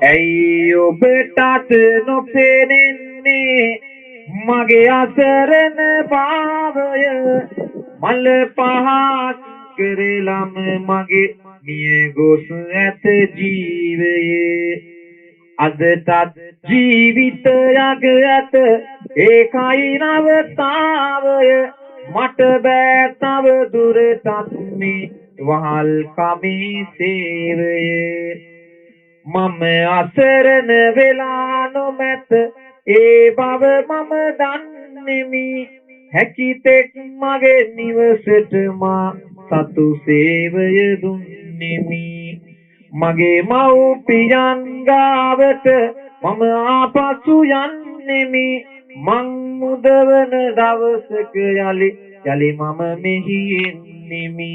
ඇයි ඔබටත් නොපෙනෙන්නේ මගේ අසරණ භාවය මල පහක් කරලම මගේ මිය ගොස් ඇත ජීවයේ අදටත් ජීවිතයක් ඇත ඒකයි නවතාවය මට බෑ තව දුරටත් මේ වහල් කමේ සේවය මම අසරණ වෙලා නොමැත ඒ බව මම දන්නෙමි හැකිතෙක් මගේ නිවසට මා සතු සේවය දුන්නෙමි මගේ මව්පියන් ගාවට මම ආපසු යන්නෙමි මං මුදවන දවසක යලි මම මෙහි එන්නෙමි